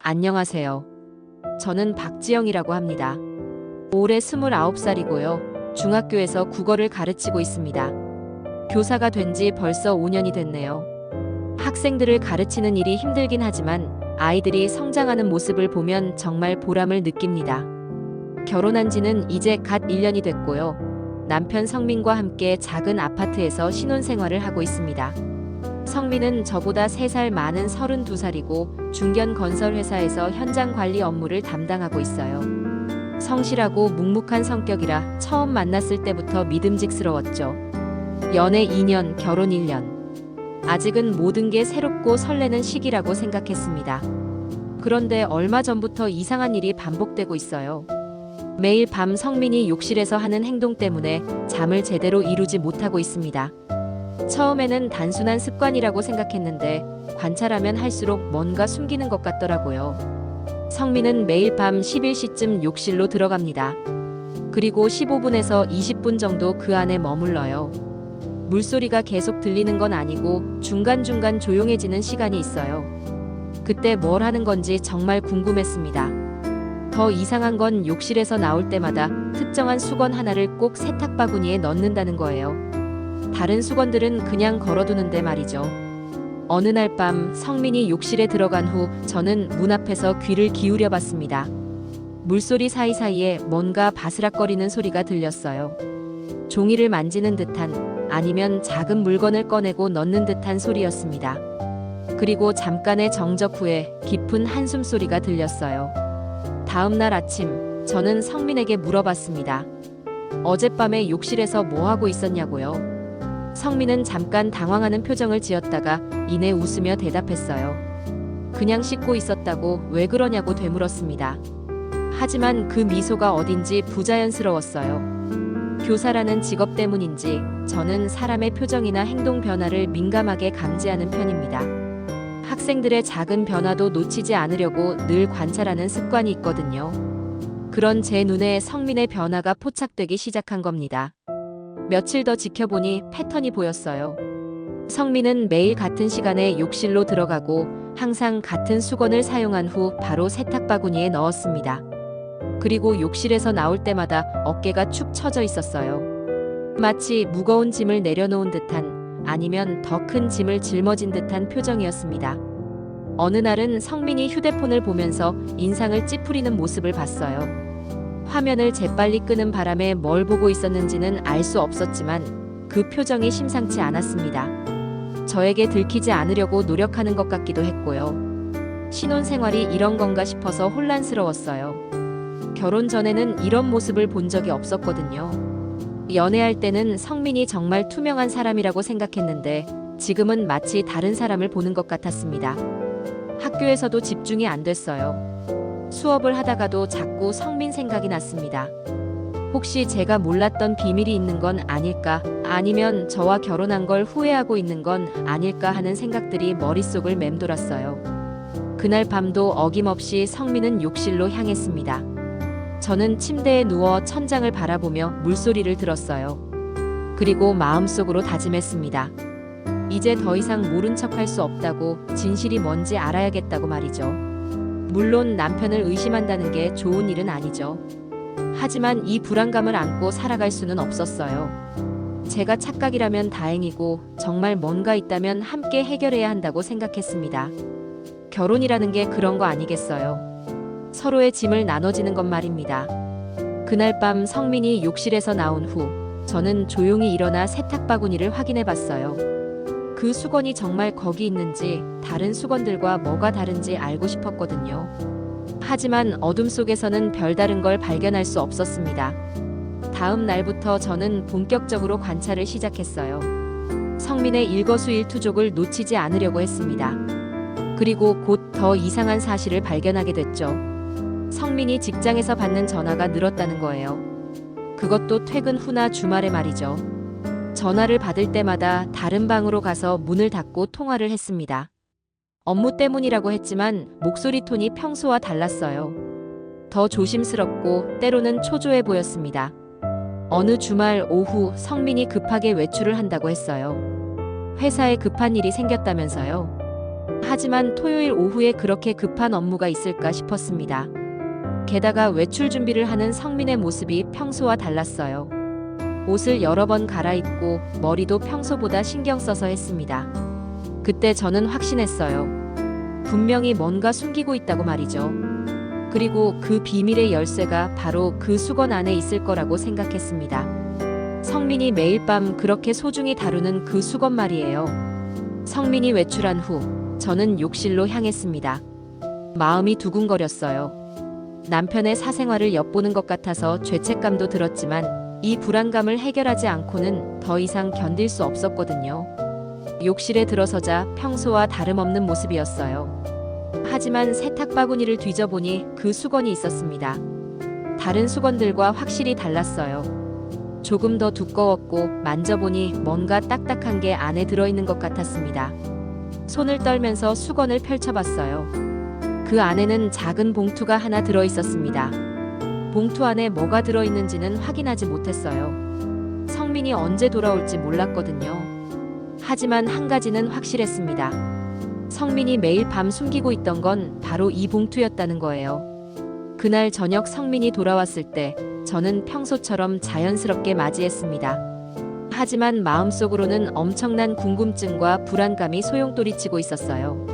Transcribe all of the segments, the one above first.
안녕하세요. 저는 박지영이라고 합니다. 올해 29살이고요. 중학교에서 국어를 가르치고 있습니다. 교사가 된 지 벌써 5년이 됐네요. 학생들을 가르치는 일이 힘들긴 하지만 아이들이 성장하는 모습을 보면 정말 보람을 느낍니다. 결혼한 지는 이제 갓 1년이 됐고요. 남편 성민과 함께 작은 아파트에서 신혼생활을 하고 있습니다. 성민은 저보다 3살 많은 32살이고 중견 건설회사에서 현장 관리 업무를 담당하고 있어요. 성실하고 묵묵한 성격이라 처음 만났을 때부터 믿음직스러웠죠. 연애 2년, 결혼 1년. 아직은 모든 게 새롭고 설레는 시기라고 생각했습니다. 그런데 얼마 전부터 이상한 일이 반복되고 있어요. 매일 밤 성민이 욕실에서 하는 행동 때문에 잠을 제대로 이루지 못하고 있습니다. 처음에는 단순한 습관이라고 생각했는데 관찰하면 할수록 뭔가 숨기는 것 같더라고요. 성민은 매일 밤 11시쯤 욕실로 들어갑니다. 그리고 15분에서 20분 정도 그 안에 머물러요. 물소리가 계속 들리는 건 아니고 중간중간 조용해지는 시간이 있어요. 그때 뭘 하는 건지 정말 궁금했습니다. 더 이상한 건 욕실에서 나올 때마다 특정한 수건 하나를 꼭 세탁 바구니에 넣는다는 거예요. 다른 수건들은 그냥 걸어두는데 말이죠. 어느 날 밤 성민이 욕실에 들어간 후 저는 문 앞에서 귀를 기울여 봤습니다. 물소리 사이사이에 뭔가 바스락거리는 소리가 들렸어요. 종이를 만지는 듯한, 아니면 작은 물건을 꺼내고 넣는 듯한 소리였습니다. 그리고 잠깐의 정적 후에 깊은 한숨 소리가 들렸어요. 다음 날 아침, 저는 성민에게 물어봤습니다. 어젯밤에 욕실에서 뭐 하고 있었냐고요? 성민은 잠깐 당황하는 표정을 지었다가 이내 웃으며 대답했어요. 그냥 씻고 있었다고. 왜 그러냐고 되물었습니다. 하지만 그 미소가 어딘지 부자연스러웠어요. 교사라는 직업 때문인지 저는 사람의 표정이나 행동 변화를 민감하게 감지하는 편입니다. 학생들의 작은 변화도 놓치지 않으려고 늘 관찰하는 습관이 있거든요. 그런 제 눈에 성민의 변화가 포착되기 시작한 겁니다. 며칠 더 지켜보니 패턴이 보였어요. 성민은 매일 같은 시간에 욕실로 들어가고 항상 같은 수건을 사용한 후 바로 세탁 바구니에 넣었습니다. 그리고 욕실에서 나올 때마다 어깨가 축 처져 있었어요. 마치 무거운 짐을 내려놓은 듯한, 아니면 더 큰 짐을 짊어진 듯한 표정이었습니다. 어느 날은 성민이 휴대폰을 보면서 인상을 찌푸리는 모습을 봤어요. 화면을 재빨리 끄는 바람에 뭘 보고 있었는지는 알 수 없었지만 그 표정이 심상치 않았습니다. 저에게 들키지 않으려고 노력하는 것 같기도 했고요. 신혼생활이 이런 건가 싶어서 혼란스러웠어요. 결혼 전에는 이런 모습을 본 적이 없었거든요. 연애할 때는 성민이 정말 투명한 사람이라고 생각했는데 지금은 마치 다른 사람을 보는 것 같았습니다. 학교에서도 집중이 안 됐어요. 수업을 하다가도 자꾸 성민 생각이 났습니다. 혹시 제가 몰랐던 비밀이 있는 건 아닐까? 아니면 저와 결혼한 걸 후회하고 있는 건 아닐까 하는 생각들이 머릿속을 맴돌았어요. 그날 밤도 어김없이 성민은 욕실로 향했습니다. 저는 침대에 누워 천장을 바라보며 물소리를 들었어요. 그리고 마음속으로 다짐했습니다. 이제 더 이상 모른 척할 수 없다고, 진실이 뭔지 알아야겠다고 말이죠. 물론 남편을 의심한다는 게 좋은 일은 아니죠. 하지만 이 불안감을 안고 살아갈 수는 없었어요. 제가 착각이라면 다행이고 정말 뭔가 있다면 함께 해결해야 한다고 생각했습니다. 결혼이라는 게 그런 거 아니겠어요? 서로의 짐을 나눠지는 것 말입니다. 그날 밤 성민이 욕실에서 나온 후 저는 조용히 일어나 세탁 바구니를 확인해 봤어요. 그 수건이 정말 거기 있는지, 다른 수건들과 뭐가 다른지 알고 싶었거든요. 하지만 어둠 속에서는 별다른 걸 발견할 수 없었습니다. 다음 날부터 저는 본격적으로 관찰을 시작했어요. 성민의 일거수일투족을 놓치지 않으려고 했습니다. 그리고 곧 더 이상한 사실을 발견하게 됐죠. 성민이 직장에서 받는 전화가 늘었다는 거예요. 그것도 퇴근 후나 주말에 말이죠. 전화를 받을 때마다 다른 방으로 가서 문을 닫고 통화를 했습니다. 업무 때문이라고 했지만 목소리 톤이 평소와 달랐어요. 더 조심스럽고 때로는 초조해 보였습니다. 어느 주말 오후 성민이 급하게 외출을 한다고 했어요. 회사에 급한 일이 생겼다면서요. 하지만 토요일 오후에 그렇게 급한 업무가 있을까 싶었습니다. 게다가 외출 준비를 하는 성민의 모습이 평소와 달랐어요. 옷을 여러 번 갈아입고 머리도 평소보다 신경 써서 했습니다. 그때 저는 확신했어요. 분명히 뭔가 숨기고 있다고 말이죠. 그리고 그 비밀의 열쇠가 바로 그 수건 안에 있을 거라고 생각했습니다. 성민이 매일 밤 그렇게 소중히 다루는 그 수건 말이에요. 성민이 외출한 후 저는 욕실로 향했습니다. 마음이 두근거렸어요. 남편의 사생활을 엿보는 것 같아서 죄책감도 들었지만 이 불안감을 해결하지 않고는 더 이상 견딜 수 없었거든요. 욕실에 들어서자 평소와 다름없는 모습이었어요. 하지만 세탁 바구니를 뒤져보니 그 수건이 있었습니다. 다른 수건들과 확실히 달랐어요. 조금 더 두꺼웠고 만져보니 뭔가 딱딱한 게 안에 들어있는 것 같았습니다. 손을 떨면서 수건을 펼쳐봤어요. 그 안에는 작은 봉투가 하나 들어있었습니다. 봉투 안에 뭐가 들어있는지는 확인하지 못했어요. 성민이 언제 돌아올지 몰랐거든요. 하지만 한 가지는 확실했습니다. 성민이 매일 밤 숨기고 있던 건 바로 이 봉투였다는 거예요. 그날 저녁 성민이 돌아왔을 때 저는 평소처럼 자연스럽게 맞이했습니다. 하지만 마음속으로는 엄청난 궁금증과 불안감이 소용돌이치고 있었어요.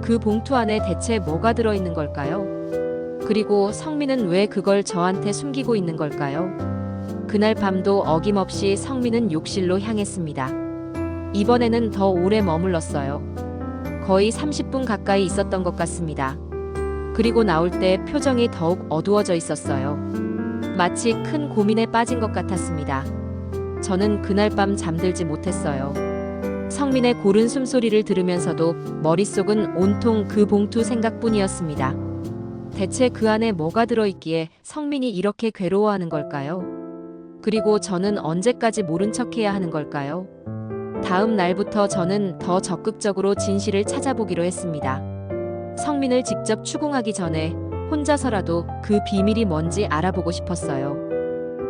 그 봉투 안에 대체 뭐가 들어있는 걸까요? 그리고 성민은 왜 그걸 저한테 숨기고 있는 걸까요? 그날 밤도 어김없이 성민은 욕실로 향했습니다. 이번에는 더 오래 머물렀어요. 거의 30분 가까이 있었던 것 같습니다. 그리고 나올 때 표정이 더욱 어두워져 있었어요. 마치 큰 고민에 빠진 것 같았습니다. 저는 그날 밤 잠들지 못했어요. 성민의 고른 숨소리를 들으면서도 머릿속은 온통 그 봉투 생각뿐이었습니다. 대체 그 안에 뭐가 들어있기에 성민이 이렇게 괴로워하는 걸까요? 그리고 저는 언제까지 모른 척해야 하는 걸까요? 다음 날부터 저는 더 적극적으로 진실을 찾아보기로 했습니다. 성민을 직접 추궁하기 전에 혼자서라도 그 비밀이 뭔지 알아보고 싶었어요.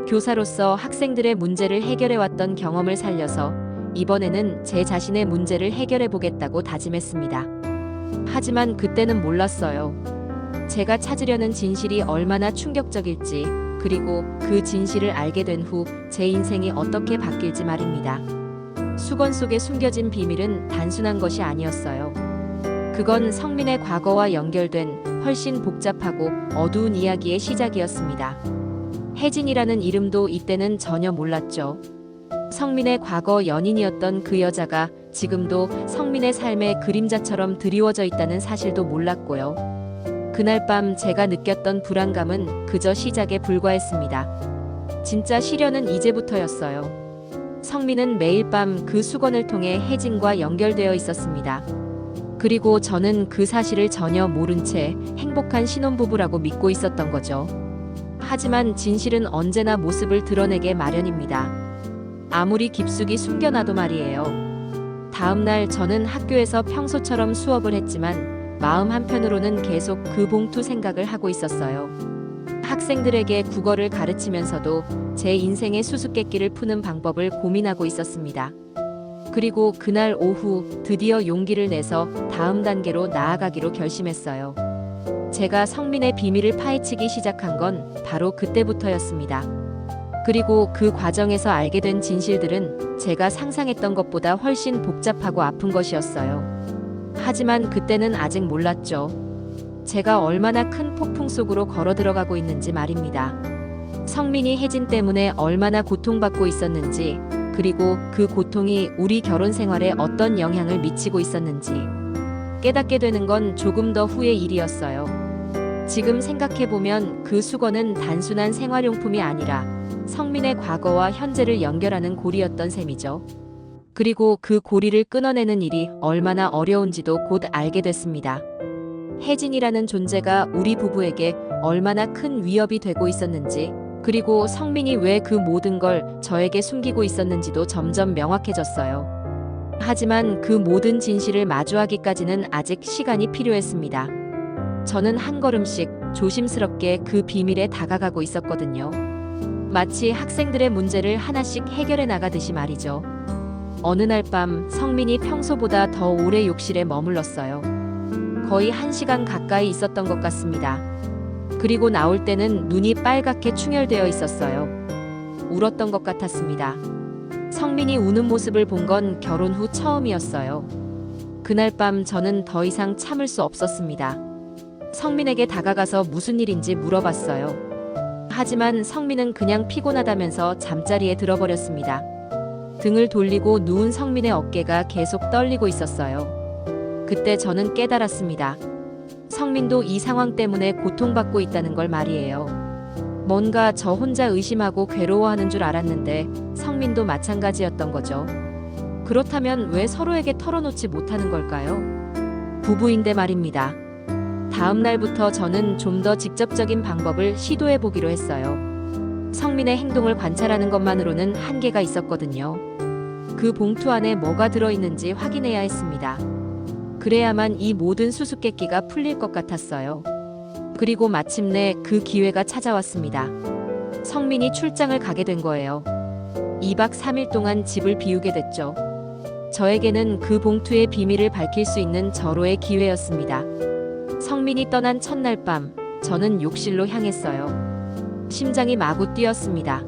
교사로서 학생들의 문제를 해결해왔던 경험을 살려서 이번에는 제 자신의 문제를 해결해보겠다고 다짐했습니다. 하지만 그때는 몰랐어요. 제가 찾으려는 진실이 얼마나 충격적일지, 그리고 그 진실을 알게 된 후 제 인생이 어떻게 바뀔지 말입니다. 수건 속에 숨겨진 비밀은 단순한 것이 아니었어요. 그건 성민의 과거와 연결된 훨씬 복잡하고 어두운 이야기의 시작이었습니다. 혜진이라는 이름도 이때는 전혀 몰랐죠. 성민의 과거 연인이었던 그 여자가 지금도 성민의 삶의 그림자처럼 드리워져 있다는 사실도 몰랐고요. 그날 밤 제가 느꼈던 불안감은 그저 시작에 불과했습니다. 진짜 시련은 이제부터였어요. 성민은 매일 밤 그 수건을 통해 혜진과 연결되어 있었습니다. 그리고 저는 그 사실을 전혀 모른 채 행복한 신혼부부라고 믿고 있었던 거죠. 하지만 진실은 언제나 모습을 드러내게 마련입니다. 아무리 깊숙이 숨겨놔도 말이에요. 다음 날 저는 학교에서 평소처럼 수업을 했지만 마음 한편으로는 계속 그 봉투 생각을 하고 있었어요. 학생들에게 국어를 가르치면서도 제 인생의 수수께끼를 푸는 방법을 고민하고 있었습니다. 그리고 그날 오후 드디어 용기를 내서 다음 단계로 나아가기로 결심했어요. 제가 성민의 비밀을 파헤치기 시작한 건 바로 그때부터였습니다. 그리고 그 과정에서 알게 된 진실들은 제가 상상했던 것보다 훨씬 복잡하고 아픈 것이었어요. 하지만 그때는 아직 몰랐죠. 제가 얼마나 큰 폭풍 속으로 걸어 들어가고 있는지 말입니다. 성민이 혜진 때문에 얼마나 고통받고 있었는지, 그리고 그 고통이 우리 결혼 생활에 어떤 영향을 미치고 있었는지 깨닫게 되는 건 조금 더 후의 일이었어요. 지금 생각해보면 그 수건은 단순한 생활용품이 아니라 성민의 과거와 현재를 연결하는 고리였던 셈이죠. 그리고 그 고리를 끊어내는 일이 얼마나 어려운지도 곧 알게 됐습니다. 혜진이라는 존재가 우리 부부에게 얼마나 큰 위협이 되고 있었는지, 그리고 성민이 왜 그 모든 걸 저에게 숨기고 있었는지도 점점 명확해졌어요. 하지만 그 모든 진실을 마주하기까지는 아직 시간이 필요했습니다. 저는 한 걸음씩 조심스럽게 그 비밀에 다가가고 있었거든요. 마치 학생들의 문제를 하나씩 해결해 나가듯이 말이죠. 어느 날 밤 성민이 평소보다 더 오래 욕실에 머물렀어요. 거의 1시간 가까이 있었던 것 같습니다. 그리고 나올 때는 눈이 빨갛게 충혈되어 있었어요. 울었던 것 같았습니다. 성민이 우는 모습을 본 건 결혼 후 처음이었어요. 그날 밤 저는 더 이상 참을 수 없었습니다. 성민에게 다가가서 무슨 일인지 물어봤어요. 하지만 성민은 그냥 피곤하다면서 잠자리에 들어버렸습니다. 등을 돌리고 누운 성민의 어깨가 계속 떨리고 있었어요. 그때 저는 깨달았습니다. 성민도 이 상황 때문에 고통받고 있다는 걸 말이에요. 뭔가 저 혼자 의심하고 괴로워하는 줄 알았는데 성민도 마찬가지였던 거죠. 그렇다면 왜 서로에게 털어놓지 못하는 걸까요? 부부인데 말입니다. 다음 날부터 저는 좀 더 직접적인 방법을 시도해 보기로 했어요. 성민의 행동을 관찰하는 것만으로는 한계가 있었거든요. 그 봉투 안에 뭐가 들어있는지 확인해야 했습니다. 그래야만 이 모든 수수께끼가 풀릴 것 같았어요. 그리고 마침내 그 기회가 찾아왔습니다. 성민이 출장을 가게 된 거예요. 2박 3일 동안 집을 비우게 됐죠. 저에게는 그 봉투의 비밀을 밝힐 수 있는 절호의 기회였습니다. 성민이 떠난 첫날 밤, 저는 욕실로 향했어요. 심장이 마구 뛰었습니다.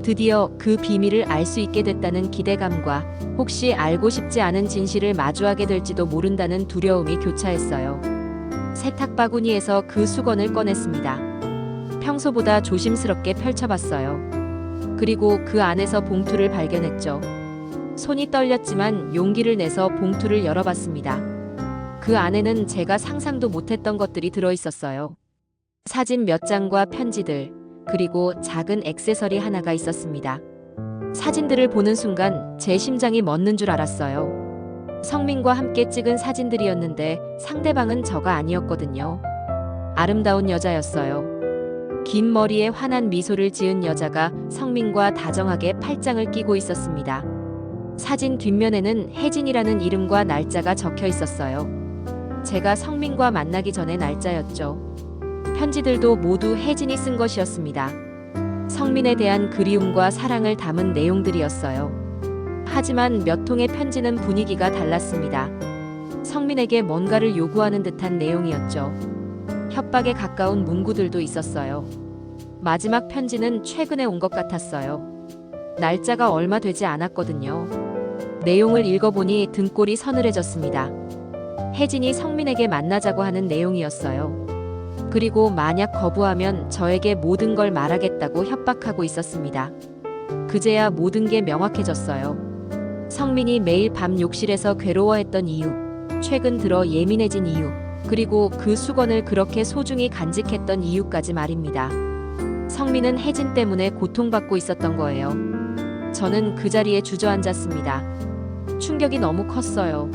드디어 그 비밀을 알 수 있게 됐다는 기대감과 혹시 알고 싶지 않은 진실을 마주하게 될지도 모른다는 두려움이 교차했어요. 세탁 바구니에서 그 수건을 꺼냈습니다. 평소보다 조심스럽게 펼쳐봤어요. 그리고 그 안에서 봉투를 발견했죠. 손이 떨렸지만 용기를 내서 봉투를 열어봤습니다. 그 안에는 제가 상상도 못했던 것들이 들어있었어요. 사진 몇 장과 편지들, 그리고 작은 액세서리 하나가 있었습니다. 사진들을 보는 순간 제 심장이 멎는 줄 알았어요. 성민과 함께 찍은 사진들이었는데 상대방은 저가 아니었거든요. 아름다운 여자였어요. 긴 머리에 환한 미소를 지은 여자가 성민과 다정하게 팔짱을 끼고 있었습니다. 사진 뒷면에는 혜진이라는 이름과 날짜가 적혀 있었어요. 제가 성민과 만나기 전의 날짜였죠. 편지들도 모두 혜진이 쓴 것이었습니다. 성민에 대한 그리움과 사랑을 담은 내용들이었어요. 하지만 몇 통의 편지는 분위기가 달랐습니다. 성민에게 뭔가를 요구하는 듯한 내용이었죠. 협박에 가까운 문구들도 있었어요. 마지막 편지는 최근에 온 것 같았어요. 날짜가 얼마 되지 않았거든요. 내용을 읽어보니 등골이 서늘해졌습니다. 혜진이 성민에게 만나자고 하는 내용이었어요. 그리고 만약 거부하면 저에게 모든 걸 말하겠다고 협박하고 있었습니다. 그제야 모든 게 명확해졌어요. 성민이 매일 밤 욕실에서 괴로워했던 이유, 최근 들어 예민해진 이유, 그리고 그 수건을 그렇게 소중히 간직했던 이유까지 말입니다. 성민은 혜진 때문에 고통받고 있었던 거예요. 저는 그 자리에 주저앉았습니다. 충격이 너무 컸어요.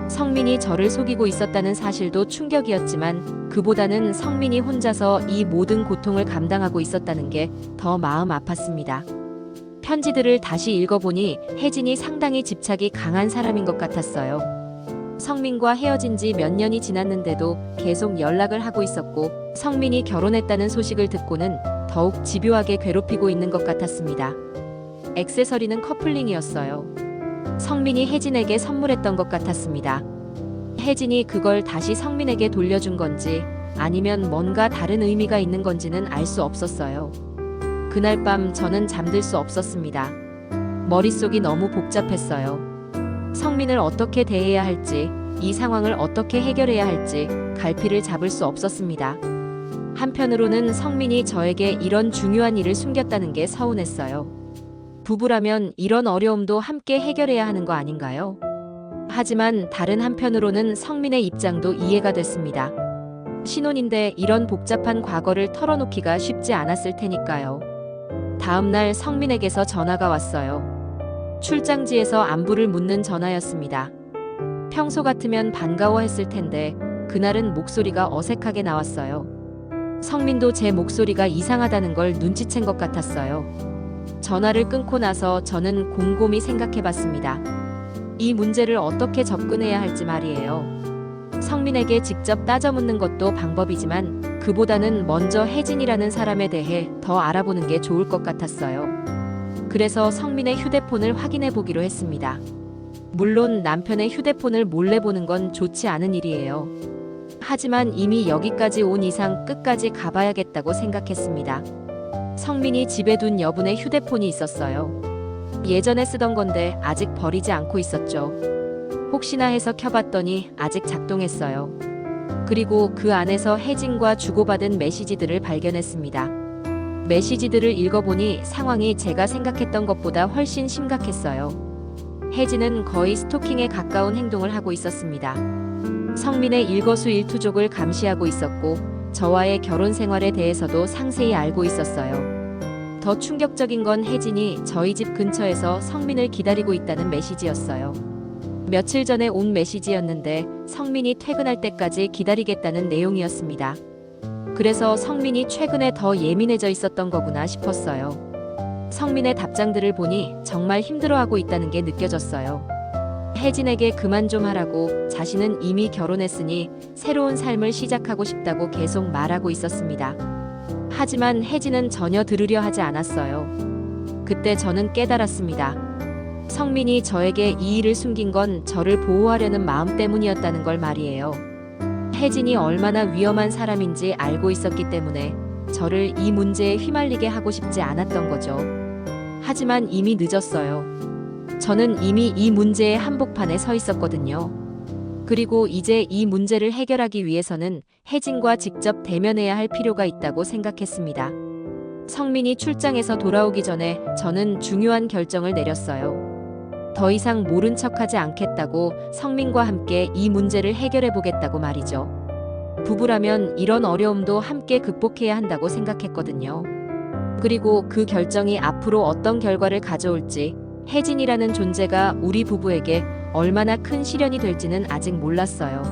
성민이 저를 속이고 있었다는 사실도 충격이었지만 그보다는 성민이 혼자서 이 모든 고통을 감당하고 있었다는 게 더 마음 아팠습니다. 편지들을 다시 읽어보니 혜진이 상당히 집착이 강한 사람인 것 같았어요. 성민과 헤어진 지 몇 년이 지났는데도 계속 연락을 하고 있었고 성민이 결혼했다는 소식을 듣고는 더욱 집요하게 괴롭히고 있는 것 같았습니다. 액세서리는 커플링이었어요. 성민이 혜진에게 선물했던 것 같았습니다. 혜진이 그걸 다시 성민에게 돌려준 건지 아니면 뭔가 다른 의미가 있는 건지는 알 수 없었어요. 그날 밤 저는 잠들 수 없었습니다. 머릿속이 너무 복잡했어요. 성민을 어떻게 대해야 할지, 이 상황을 어떻게 해결해야 할지 갈피를 잡을 수 없었습니다. 한편으로는 성민이 저에게 이런 중요한 일을 숨겼다는 게 서운했어요. 부부라면 이런 어려움도 함께 해결해야 하는 거 아닌가요? 하지만 다른 한편으로는 성민의 입장도 이해가 됐습니다. 신혼인데 이런 복잡한 과거를 털어놓기가 쉽지 않았을 테니까요. 다음 날 성민에게서 전화가 왔어요. 출장지에서 안부를 묻는 전화였습니다. 평소 같으면 반가워했을 텐데 그날은 목소리가 어색하게 나왔어요. 성민도 제 목소리가 이상하다는 걸 눈치챈 것 같았어요. 전화를 끊고 나서 저는 곰곰이 생각해봤습니다. 이 문제를 어떻게 접근해야 할지 말이에요. 성민에게 직접 따져 묻는 것도 방법이지만 그보다는 먼저 혜진이라는 사람에 대해 더 알아보는 게 좋을 것 같았어요. 그래서 성민의 휴대폰을 확인해 보기로 했습니다. 물론 남편의 휴대폰을 몰래 보는 건 좋지 않은 일이에요. 하지만 이미 여기까지 온 이상 끝까지 가봐야겠다고 생각했습니다. 성민이 집에 둔 여분의 휴대폰이 있었어요. 예전에 쓰던 건데 아직 버리지 않고 있었죠. 혹시나 해서 켜봤더니 아직 작동했어요. 그리고 그 안에서 혜진과 주고받은 메시지들을 발견했습니다. 메시지들을 읽어보니 상황이 제가 생각했던 것보다 훨씬 심각했어요. 혜진은 거의 스토킹에 가까운 행동을 하고 있었습니다. 성민의 일거수일투족을 감시하고 있었고 저와의 결혼 생활에 대해서도 상세히 알고 있었어요. 더 충격적인 건 혜진이 저희 집 근처에서 성민을 기다리고 있다는 메시지였어요. 며칠 전에 온 메시지였는데 성민이 퇴근할 때까지 기다리겠다는 내용이었습니다. 그래서 성민이 최근에 더 예민해져 있었던 거구나 싶었어요. 성민의 답장들을 보니 정말 힘들어하고 있다는 게 느껴졌어요. 혜진에게 그만 좀 하라고 자신은 이미 결혼했으니 새로운 삶을 시작하고 싶다고 계속 말하고 있었습니다. 하지만 혜진은 전혀 들으려 하지 않았어요. 그때 저는 깨달았습니다. 성민이 저에게 이 일을 숨긴 건 저를 보호하려는 마음 때문이었다는 걸 말이에요. 혜진이 얼마나 위험한 사람인지 알고 있었기 때문에 저를 이 문제에 휘말리게 하고 싶지 않았던 거죠. 하지만 이미 늦었어요. 저는 이미 이 문제의 한복판에 서 있었거든요. 그리고 이제 이 문제를 해결하기 위해서는 혜진과 직접 대면해야 할 필요가 있다고 생각했습니다. 성민이 출장에서 돌아오기 전에 저는 중요한 결정을 내렸어요. 더 이상 모른 척하지 않겠다고 성민과 함께 이 문제를 해결해 보겠다고 말이죠. 부부라면 이런 어려움도 함께 극복해야 한다고 생각했거든요. 그리고 그 결정이 앞으로 어떤 결과를 가져올지, 혜진이라는 존재가 우리 부부에게 얼마나 큰 시련이 될지는 아직 몰랐어요.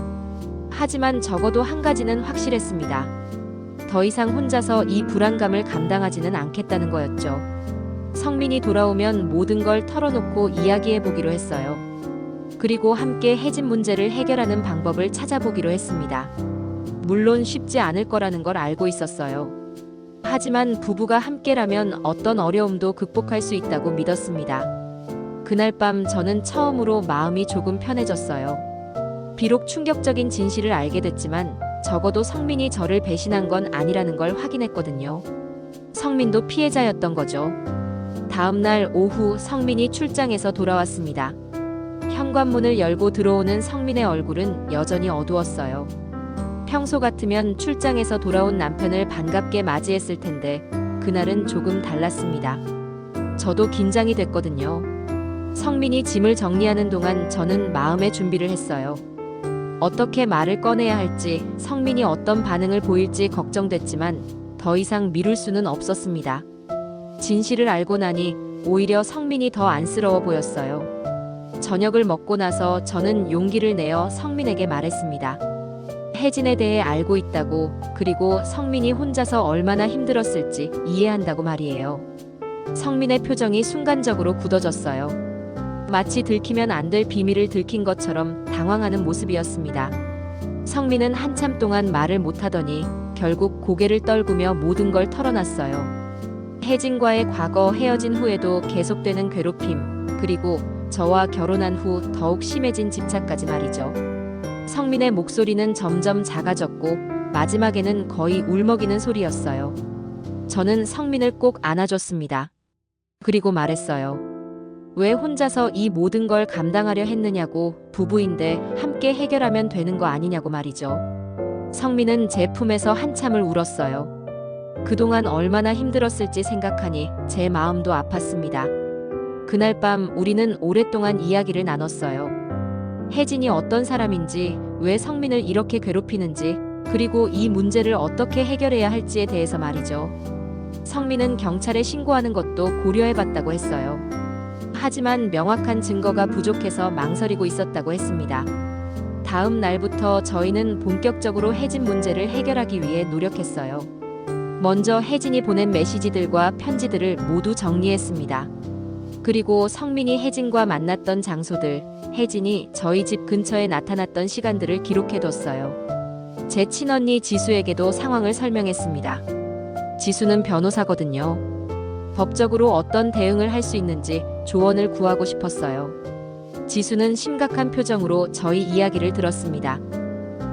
하지만 적어도 한 가지는 확실했습니다. 더 이상 혼자서 이 불안감을 감당하지는 않겠다는 거였죠. 성민이 돌아오면 모든 걸 털어놓고 이야기해 보기로 했어요. 그리고 함께 혜진 문제를 해결하는 방법을 찾아보기로 했습니다. 물론 쉽지 않을 거라는 걸 알고 있었어요. 하지만 부부가 함께라면 어떤 어려움도 극복할 수 있다고 믿었습니다. 그날 밤 저는 처음으로 마음이 조금 편해졌어요. 비록 충격적인 진실을 알게 됐지만 적어도 성민이 저를 배신한 건 아니라는 걸 확인했거든요. 성민도 피해자였던 거죠. 다음 날 오후 성민이 출장에서 돌아왔습니다. 현관문을 열고 들어오는 성민의 얼굴은 여전히 어두웠어요. 평소 같으면 출장에서 돌아온 남편을 반갑게 맞이했을 텐데 그날은 조금 달랐습니다. 저도 긴장이 됐거든요. 성민이 짐을 정리하는 동안 저는 마음의 준비를 했어요. 어떻게 말을 꺼내야 할지, 성민이 어떤 반응을 보일지 걱정됐지만 더 이상 미룰 수는 없었습니다. 진실을 알고 나니 오히려 성민이 더 안쓰러워 보였어요. 저녁을 먹고 나서 저는 용기를 내어 성민에게 말했습니다. 혜진에 대해 알고 있다고, 그리고 성민이 혼자서 얼마나 힘들었을지 이해한다고 말이에요. 성민의 표정이 순간적으로 굳어졌어요. 마치 들키면 안 될 비밀을 들킨 것처럼 당황하는 모습이었습니다. 성민은 한참 동안 말을 못하더니 결국 고개를 떨구며 모든 걸 털어놨어요. 혜진과의 과거, 헤어진 후에도 계속되는 괴롭힘, 그리고 저와 결혼한 후 더욱 심해진 집착까지 말이죠. 성민의 목소리는 점점 작아졌고 마지막에는 거의 울먹이는 소리였어요. 저는 성민을 꼭 안아줬습니다. 그리고 말했어요. 왜 혼자서 이 모든 걸 감당하려 했느냐고, 부부인데 함께 해결하면 되는 거 아니냐고 말이죠. 성민은 제 품에서 한참을 울었어요. 그동안 얼마나 힘들었을지 생각하니 제 마음도 아팠습니다. 그날 밤 우리는 오랫동안 이야기를 나눴어요. 혜진이 어떤 사람인지, 왜 성민을 이렇게 괴롭히는지, 그리고 이 문제를 어떻게 해결해야 할지에 대해서 말이죠. 성민은 경찰에 신고하는 것도 고려해봤다고 했어요. 하지만 명확한 증거가 부족해서 망설이고 있었다고 했습니다. 다음 날부터 저희는 본격적으로 혜진 문제를 해결하기 위해 노력했어요. 먼저 혜진이 보낸 메시지들과 편지들을 모두 정리했습니다. 그리고 성민이 혜진과 만났던 장소들, 혜진이 저희 집 근처에 나타났던 시간들을 기록해뒀어요. 제 친언니 지수에게도 상황을 설명했습니다. 지수는 변호사거든요. 법적으로 어떤 대응을 할 수 있는지 조언을 구하고 싶었어요. 지수는 심각한 표정으로 저희 이야기를 들었습니다.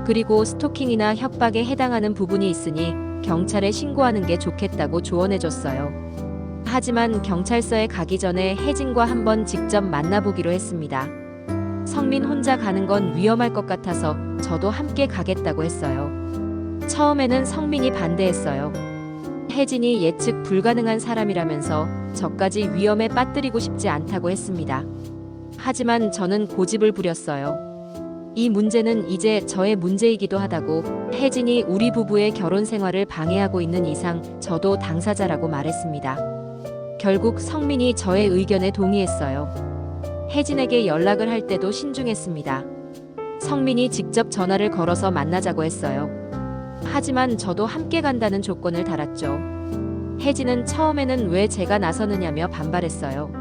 그리고 스토킹이나 협박에 해당하는 부분이 있으니 경찰에 신고하는 게 좋겠다고 조언해줬어요. 하지만 경찰서에 가기 전에 혜진과 한번 직접 만나보기로 했습니다. 성민 혼자 가는 건 위험할 것 같아서 저도 함께 가겠다고 했어요. 처음에는 성민이 반대했어요. 혜진이 예측 불가능한 사람이라면서 저까지 위험에 빠뜨리고 싶지 않다고 했습니다. 하지만 저는 고집을 부렸어요. 이 문제는 이제 저의 문제이기도 하다고, 혜진이 우리 부부의 결혼 생활을 방해하고 있는 이상 저도 당사자라고 말했습니다. 결국 성민이 저의 의견에 동의했어요. 혜진에게 연락을 할 때도 신중했습니다. 성민이 직접 전화를 걸어서 만나자고 했어요. 하지만 저도 함께 간다는 조건을 달았죠. 혜진은 처음에는 왜 제가 나서느냐며 반발했어요.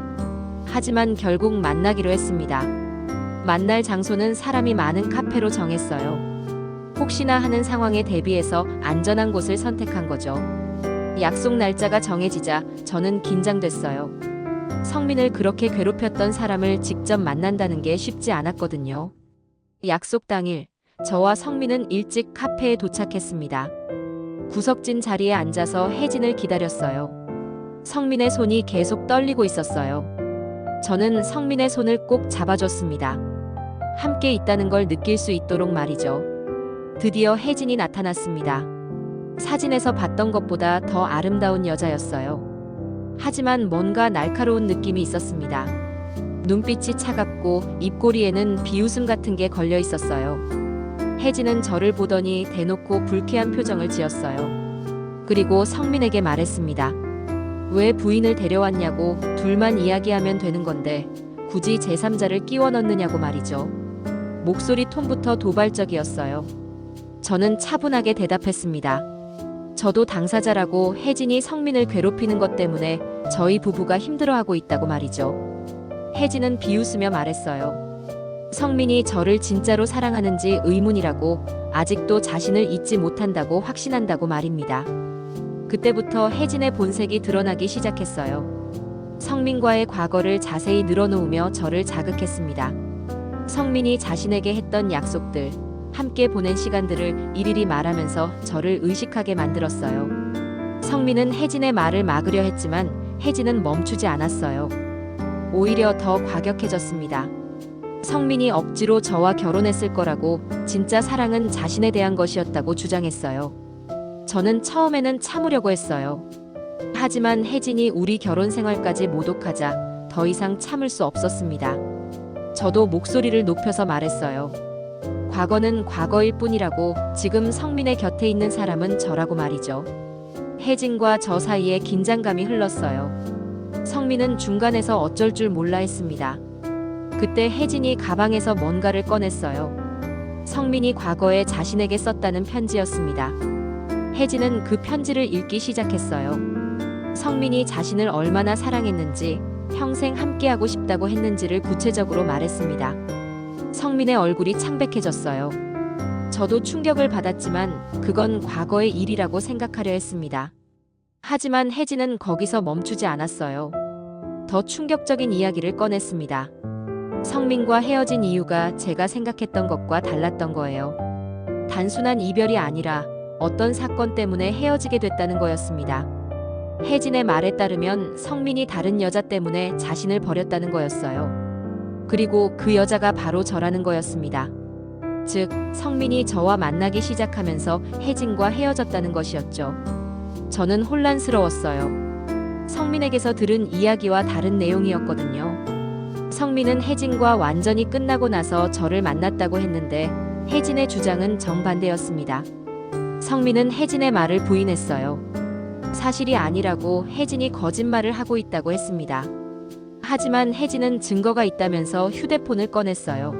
하지만 결국 만나기로 했습니다. 만날 장소는 사람이 많은 카페로 정했어요. 혹시나 하는 상황에 대비해서 안전한 곳을 선택한 거죠. 약속 날짜가 정해지자 저는 긴장됐어요. 성민을 그렇게 괴롭혔던 사람을 직접 만난다는 게 쉽지 않았거든요. 약속 당일, 저와 성민은 일찍 카페에 도착했습니다. 구석진 자리에 앉아서 혜진을 기다렸어요. 성민의 손이 계속 떨리고 있었어요. 저는 성민의 손을 꼭 잡아줬습니다. 함께 있다는 걸 느낄 수 있도록 말이죠. 드디어 혜진이 나타났습니다. 사진에서 봤던 것보다 더 아름다운 여자였어요. 하지만 뭔가 날카로운 느낌이 있었습니다. 눈빛이 차갑고 입꼬리에는 비웃음 같은 게 걸려 있었어요. 혜진은 저를 보더니 대놓고 불쾌한 표정을 지었어요. 그리고 성민에게 말했습니다. 왜 부인을 데려왔냐고, 둘만 이야기하면 되는 건데 굳이 제3자를 끼워 넣느냐고 말이죠. 목소리 톤부터 도발적이었어요. 저는 차분하게 대답했습니다. 저도 당사자라고, 혜진이 성민을 괴롭히는 것 때문에 저희 부부가 힘들어하고 있다고 말이죠. 혜진은 비웃으며 말했어요. 성민이 저를 진짜로 사랑하는지 의문이라고, 아직도 자신을 잊지 못한다고 확신한다고 말입니다. 그때부터 혜진의 본색이 드러나기 시작했어요. 성민과의 과거를 자세히 늘어놓으며 저를 자극했습니다. 성민이 자신에게 했던 약속들, 함께 보낸 시간들을 일일이 말하면서 저를 의식하게 만들었어요. 성민은 혜진의 말을 막으려 했지만 혜진은 멈추지 않았어요. 오히려 더 과격해졌습니다. 성민이 억지로 저와 결혼했을 거라고, 진짜 사랑은 자신에 대한 것이었다고 주장했어요. 저는 처음에는 참으려고 했어요. 하지만 혜진이 우리 결혼 생활까지 모독하자 더 이상 참을 수 없었습니다. 저도 목소리를 높여서 말했어요. 과거는 과거일 뿐이라고, 지금 성민의 곁에 있는 사람은 저라고 말이죠. 혜진과 저 사이에 긴장감이 흘렀어요. 성민은 중간에서 어쩔 줄 몰라 했습니다. 그때 혜진이 가방에서 뭔가를 꺼냈어요. 성민이 과거에 자신에게 썼다는 편지였습니다. 혜진은 그 편지를 읽기 시작했어요. 성민이 자신을 얼마나 사랑했는지, 평생 함께하고 싶다고 했는지를 구체적으로 말했습니다. 성민의 얼굴이 창백해졌어요. 저도 충격을 받았지만 그건 과거의 일이라고 생각하려 했습니다. 하지만 혜진은 거기서 멈추지 않았어요. 더 충격적인 이야기를 꺼냈습니다. 성민과 헤어진 이유가 제가 생각했던 것과 달랐던 거예요. 단순한 이별이 아니라 어떤 사건 때문에 헤어지게 됐다는 거였습니다. 혜진의 말에 따르면 성민이 다른 여자 때문에 자신을 버렸다는 거였어요. 그리고 그 여자가 바로 저라는 거였습니다. 즉, 성민이 저와 만나기 시작하면서 혜진과 헤어졌다는 것이었죠. 저는 혼란스러웠어요. 성민에게서 들은 이야기와 다른 내용이었거든요. 성민은 혜진과 완전히 끝나고 나서 저를 만났다고 했는데 혜진의 주장은 정반대였습니다. 성민은 혜진의 말을 부인했어요. 사실이 아니라고, 혜진이 거짓말을 하고 있다고 했습니다. 하지만 혜진은 증거가 있다면서 휴대폰을 꺼냈어요.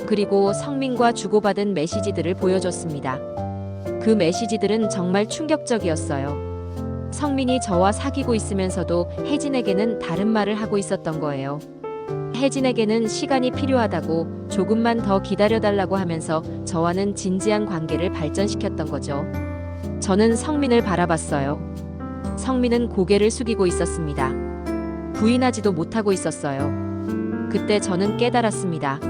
그리고 성민과 주고받은 메시지들을 보여줬습니다. 그 메시지들은 정말 충격적이었어요. 성민이 저와 사귀고 있으면서도 혜진에게는 다른 말을 하고 있었던 거예요. 혜진에게는 시간이 필요하다고, 조금만 더 기다려달라고 하면서 저와는 진지한 관계를 발전시켰던 거죠. 저는 성민을 바라봤어요. 성민은 고개를 숙이고 있었습니다. 부인하지도 못하고 있었어요. 그때 저는 깨달았습니다.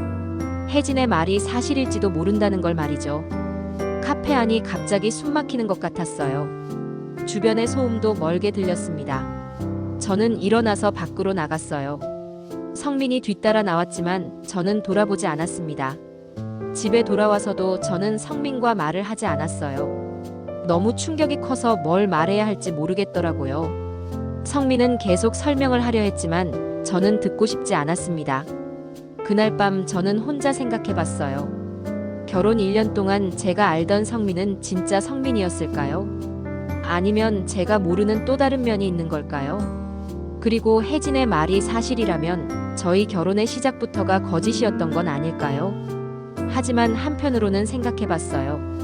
혜진의 말이 사실일지도 모른다는 걸 말이죠. 카페 안이 갑자기 숨막히는 것 같았어요. 주변의 소음도 멀게 들렸습니다. 저는 일어나서 밖으로 나갔어요. 성민이 뒤따라 나왔지만 저는 돌아보지 않았습니다. 집에 돌아와서도 저는 성민과 말을 하지 않았어요. 너무 충격이 커서 뭘 말해야 할지 모르겠더라고요. 성민은 계속 설명을 하려 했지만 저는 듣고 싶지 않았습니다. 그날 밤 저는 혼자 생각해봤어요. 결혼 1년 동안 제가 알던 성민은 진짜 성민이었을까요? 아니면 제가 모르는 또 다른 면이 있는 걸까요? 그리고 혜진의 말이 사실이라면 저희 결혼의 시작부터가 거짓이었던 건 아닐까요? 하지만 한편으로는 생각해봤어요.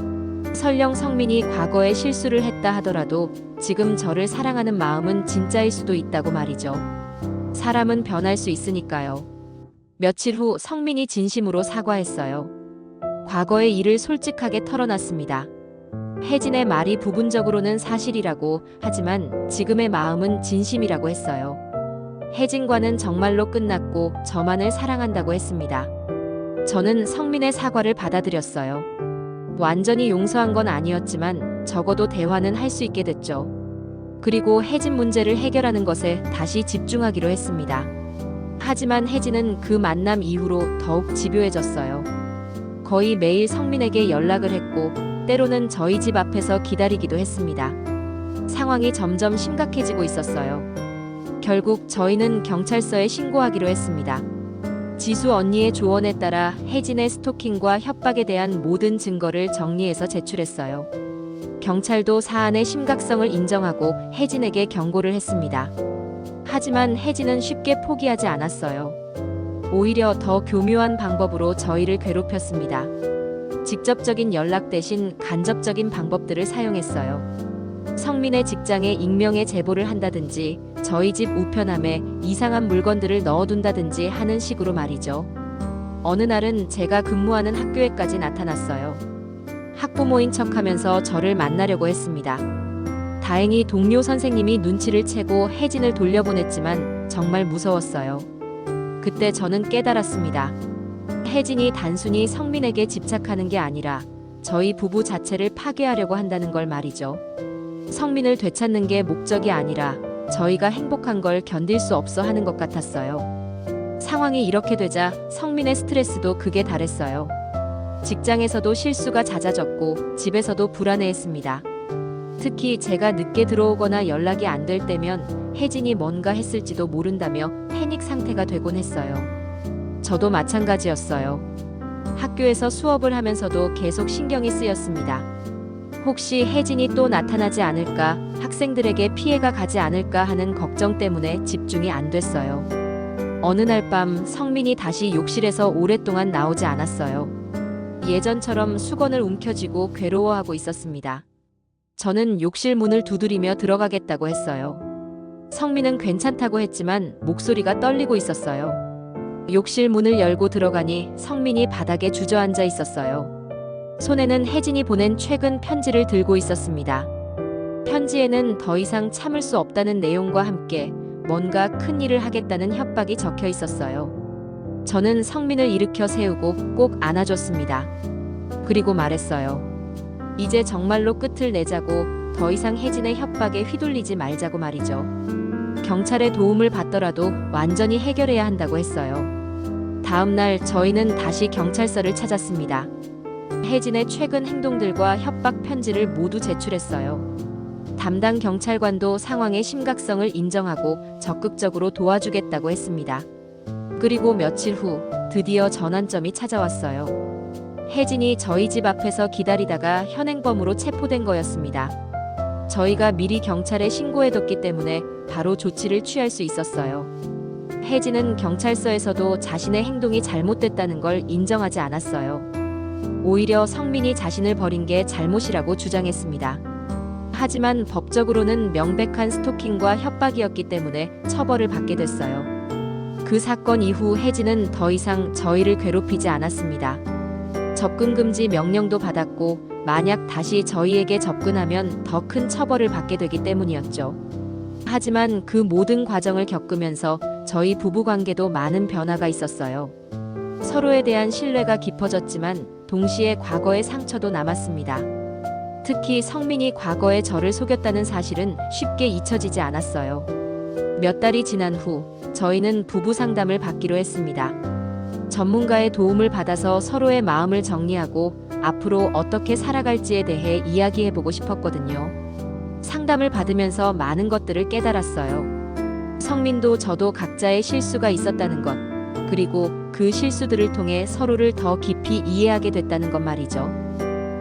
설령 성민이 과거에 실수를 했다 하더라도 지금 저를 사랑하는 마음은 진짜일 수도 있다고 말이죠. 사람은 변할 수 있으니까요. 며칠 후 성민이 진심으로 사과했어요. 과거의 일을 솔직하게 털어놨습니다. 혜진의 말이 부분적으로는 사실이라고 하지만 지금의 마음은 진심이라고 했어요. 혜진과는 정말로 끝났고 저만을 사랑한다고 했습니다. 저는 성민의 사과를 받아들였어요. 완전히 용서한 건 아니었지만 적어도 대화는 할 수 있게 됐죠. 그리고 혜진 문제를 해결하는 것에 다시 집중하기로 했습니다. 하지만 혜진은 그 만남 이후로 더욱 집요해졌어요. 거의 매일 성민에게 연락을 했고 때로는 저희 집 앞에서 기다리기도 했습니다. 상황이 점점 심각해지고 있었어요. 결국 저희는 경찰서에 신고하기로 했습니다. 지수 언니의 조언에 따라 혜진의 스토킹과 협박에 대한 모든 증거를 정리해서 제출했어요. 경찰도 사안의 심각성을 인정하고 혜진에게 경고를 했습니다. 하지만 혜진은 쉽게 포기하지 않았어요. 오히려 더 교묘한 방법으로 저희를 괴롭혔습니다. 직접적인 연락 대신 간접적인 방법들을 사용했어요. 성민의 직장에 익명의 제보를 한다든지 저희 집 우편함에 이상한 물건들을 넣어둔다든지 하는 식으로 말이죠. 어느 날은 제가 근무하는 학교에까지 나타났어요. 학부모인 척하면서 저를 만나려고 했습니다. 다행히 동료 선생님이 눈치를 채고 혜진을 돌려보냈지만 정말 무서웠어요. 그때 저는 깨달았습니다. 혜진이 단순히 성민에게 집착하는 게 아니라 저희 부부 자체를 파괴하려고 한다는 걸 말이죠. 성민을 되찾는 게 목적이 아니라 저희가 행복한 걸 견딜 수 없어 하는 것 같았어요. 상황이 이렇게 되자 성민의 스트레스도 극에 달했어요. 직장에서도 실수가 잦아졌고 집에서도 불안해했습니다. 특히 제가 늦게 들어오거나 연락이 안 될 때면 혜진이 뭔가 했을지도 모른다며 패닉 상태가 되곤 했어요. 저도 마찬가지였어요. 학교에서 수업을 하면서도 계속 신경이 쓰였습니다. 혹시 혜진이 또 나타나지 않을까, 학생들에게 피해가 가지 않을까 하는 걱정 때문에 집중이 안 됐어요. 어느 날 밤 성민이 다시 욕실에서 오랫동안 나오지 않았어요. 예전처럼 수건을 움켜쥐고 괴로워하고 있었습니다. 저는 욕실 문을 두드리며 들어가겠다고 했어요. 성민은 괜찮다고 했지만 목소리가 떨리고 있었어요. 욕실 문을 열고 들어가니 성민이 바닥에 주저앉아 있었어요. 손에는 혜진이 보낸 최근 편지를 들고 있었습니다. 편지에는 더 이상 참을 수 없다는 내용과 함께 뭔가 큰 일을 하겠다는 협박이 적혀 있었어요. 저는 성민을 일으켜 세우고 꼭 안아줬습니다. 그리고 말했어요. 이제 정말로 끝을 내자고, 더 이상 혜진의 협박에 휘둘리지 말자고 말이죠. 경찰의 도움을 받더라도 완전히 해결해야 한다고 했어요. 다음 날 저희는 다시 경찰서를 찾았습니다. 혜진의 최근 행동들과 협박 편지를 모두 제출했어요. 담당 경찰관도 상황의 심각성을 인정하고 적극적으로 도와주겠다고 했습니다. 그리고 며칠 후 드디어 전환점이 찾아왔어요. 혜진이 저희 집 앞에서 기다리다가 현행범으로 체포된 거였습니다. 저희가 미리 경찰에 신고해뒀기 때문에 바로 조치를 취할 수 있었어요. 혜진은 경찰서에서도 자신의 행동이 잘못됐다는 걸 인정하지 않았어요. 오히려 성민이 자신을 버린 게 잘못이라고 주장했습니다. 하지만 법적으로는 명백한 스토킹과 협박이었기 때문에 처벌을 받게 됐어요. 그 사건 이후 혜진은 더 이상 저희를 괴롭히지 않았습니다. 접근 금지 명령도 받았고 만약 다시 저희에게 접근하면 더 큰 처벌을 받게 되기 때문이었죠. 하지만 그 모든 과정을 겪으면서 저희 부부 관계도 많은 변화가 있었어요. 서로에 대한 신뢰가 깊어졌지만 동시에 과거의 상처도 남았습니다. 특히 성민이 과거에 저를 속였다는 사실은 쉽게 잊혀지지 않았어요. 몇 달이 지난 후 저희는 부부 상담을 받기로 했습니다. 전문가의 도움을 받아서 서로의 마음을 정리하고 앞으로 어떻게 살아갈지에 대해 이야기해보고 싶었거든요. 상담을 받으면서 많은 것들을 깨달았어요. 성민도 저도 각자의 실수가 있었다는 것, 그리고 그 실수들을 통해 서로를 더 깊이 이해하게 됐다는 것 말이죠.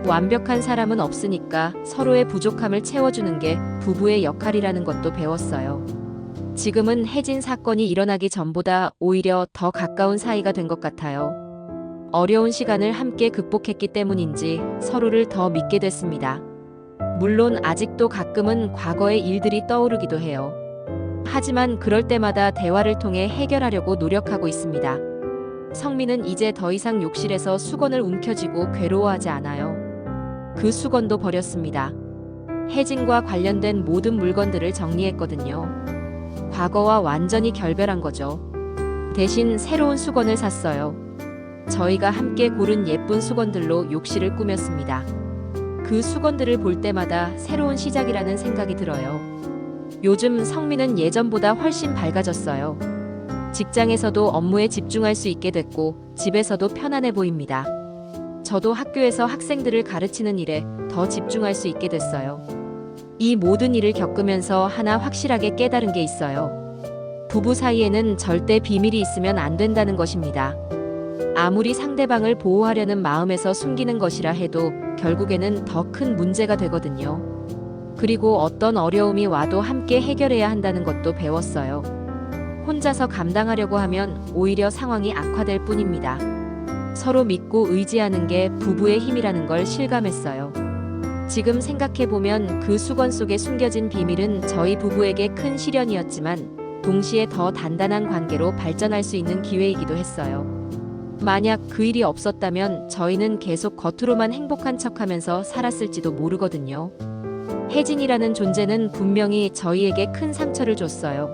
완벽한 사람은 없으니까 서로의 부족함을 채워주는 게 부부의 역할이라는 것도 배웠어요. 지금은 혜진 사건이 일어나기 전보다 오히려 더 가까운 사이가 된 것 같아요. 어려운 시간을 함께 극복했기 때문인지 서로를 더 믿게 됐습니다. 물론 아직도 가끔은 과거의 일들이 떠오르기도 해요. 하지만 그럴 때마다 대화를 통해 해결하려고 노력하고 있습니다. 성민은 이제 더 이상 욕실에서 수건을 움켜쥐고 괴로워하지 않아요. 그 수건도 버렸습니다. 혜진과 관련된 모든 물건들을 정리했거든요. 과거와 완전히 결별한 거죠. 대신 새로운 수건을 샀어요. 저희가 함께 고른 예쁜 수건들로 욕실을 꾸몄습니다. 그 수건들을 볼 때마다 새로운 시작이라는 생각이 들어요. 요즘 성민은 예전보다 훨씬 밝아졌어요. 직장에서도 업무에 집중할 수 있게 됐고 집에서도 편안해 보입니다. 저도 학교에서 학생들을 가르치는 일에 더 집중할 수 있게 됐어요. 이 모든 일을 겪으면서 하나 확실하게 깨달은 게 있어요. 부부 사이에는 절대 비밀이 있으면 안 된다는 것입니다. 아무리 상대방을 보호하려는 마음에서 숨기는 것이라 해도 결국에는 더 큰 문제가 되거든요. 그리고 어떤 어려움이 와도 함께 해결해야 한다는 것도 배웠어요. 혼자서 감당하려고 하면 오히려 상황이 악화될 뿐입니다. 서로 믿고 의지하는 게 부부의 힘이라는 걸 실감했어요. 지금 생각해보면 그 수건 속에 숨겨진 비밀은 저희 부부에게 큰 시련이었지만 동시에 더 단단한 관계로 발전할 수 있는 기회이기도 했어요. 만약 그 일이 없었다면 저희는 계속 겉으로만 행복한 척하면서 살았을지도 모르거든요. 혜진이라는 존재는 분명히 저희에게 큰 상처를 줬어요.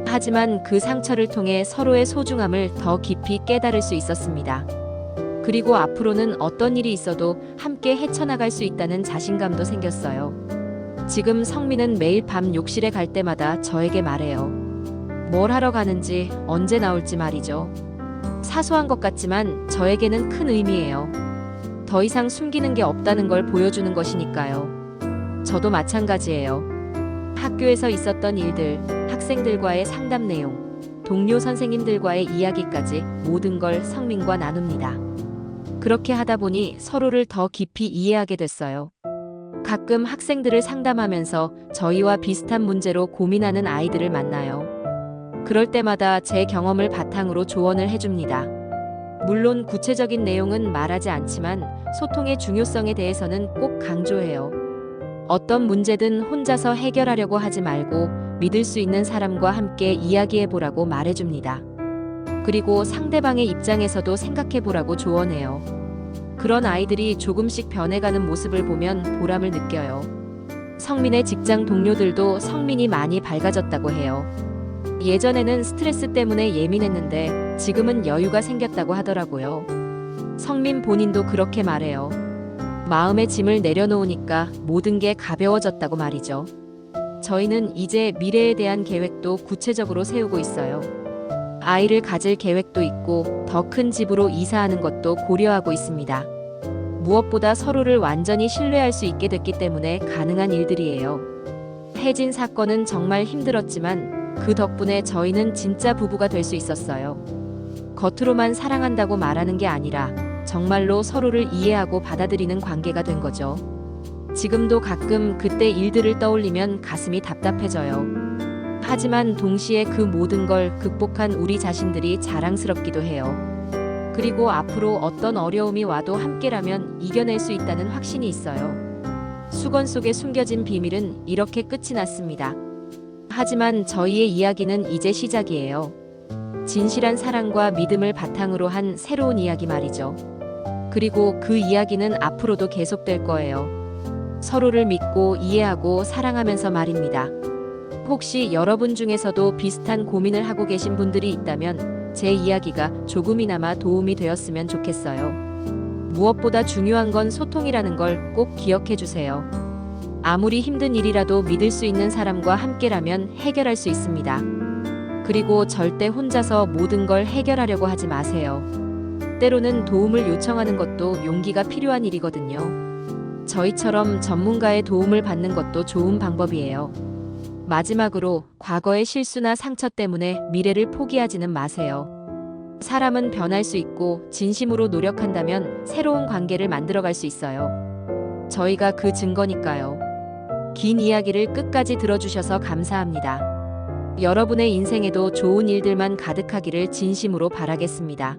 하지만 그 상처를 통해 서로의 소중함을 더 깊이 깨달을 수 있었습니다. 그리고 앞으로는 어떤 일이 있어도 함께 헤쳐나갈 수 있다는 자신감도 생겼어요. 지금 성민은 매일 밤 욕실에 갈 때마다 저에게 말해요. 뭘 하러 가는지, 언제 나올지 말이죠. 사소한 것 같지만 저에게는 큰 의미예요. 더 이상 숨기는 게 없다는 걸 보여주는 것이니까요. 저도 마찬가지예요. 학교에서 있었던 일들, 학생들과의 상담 내용, 동료 선생님들과의 이야기까지 모든 걸 성민과 나눕니다. 그렇게 하다 보니 서로를 더 깊이 이해하게 됐어요. 가끔 학생들을 상담하면서 저희와 비슷한 문제로 고민하는 아이들을 만나요. 그럴 때마다 제 경험을 바탕으로 조언을 해줍니다. 물론 구체적인 내용은 말하지 않지만 소통의 중요성에 대해서는 꼭 강조해요. 어떤 문제든 혼자서 해결하려고 하지 말고 믿을 수 있는 사람과 함께 이야기해보라고 말해줍니다. 그리고 상대방의 입장에서도 생각해보라고 조언해요. 그런 아이들이 조금씩 변해가는 모습을 보면 보람을 느껴요. 성민의 직장 동료들도 성민이 많이 밝아졌다고 해요. 예전에는 스트레스 때문에 예민했는데 지금은 여유가 생겼다고 하더라고요. 성민 본인도 그렇게 말해요. 마음의 짐을 내려놓으니까 모든 게 가벼워졌다고 말이죠. 저희는 이제 미래에 대한 계획도 구체적으로 세우고 있어요. 아이를 가질 계획도 있고 더 큰 집으로 이사하는 것도 고려하고 있습니다. 무엇보다 서로를 완전히 신뢰할 수 있게 됐기 때문에 가능한 일들이에요. 혜진 사건은 정말 힘들었지만 그 덕분에 저희는 진짜 부부가 될 수 있었어요. 겉으로만 사랑한다고 말하는 게 아니라 정말로 서로를 이해하고 받아들이는 관계가 된 거죠. 지금도 가끔 그때 일들을 떠올리면 가슴이 답답해져요. 하지만 동시에 그 모든 걸 극복한 우리 자신들이 자랑스럽기도 해요. 그리고 앞으로 어떤 어려움이 와도 함께라면 이겨낼 수 있다는 확신이 있어요. 수건 속에 숨겨진 비밀은 이렇게 끝이 났습니다. 하지만 저희의 이야기는 이제 시작이에요. 진실한 사랑과 믿음을 바탕으로 한 새로운 이야기 말이죠. 그리고 그 이야기는 앞으로도 계속될 거예요. 서로를 믿고 이해하고 사랑하면서 말입니다. 혹시 여러분 중에서도 비슷한 고민을 하고 계신 분들이 있다면 제 이야기가 조금이나마 도움이 되었으면 좋겠어요. 무엇보다 중요한 건 소통이라는 걸 꼭 기억해 주세요. 아무리 힘든 일이라도 믿을 수 있는 사람과 함께라면 해결할 수 있습니다. 그리고 절대 혼자서 모든 걸 해결하려고 하지 마세요. 때로는 도움을 요청하는 것도 용기가 필요한 일이거든요. 저희처럼 전문가의 도움을 받는 것도 좋은 방법이에요. 마지막으로 과거의 실수나 상처 때문에 미래를 포기하지는 마세요. 사람은 변할 수 있고 진심으로 노력한다면 새로운 관계를 만들어갈 수 있어요. 저희가 그 증거니까요. 긴 이야기를 끝까지 들어주셔서 감사합니다. 여러분의 인생에도 좋은 일들만 가득하기를 진심으로 바라겠습니다.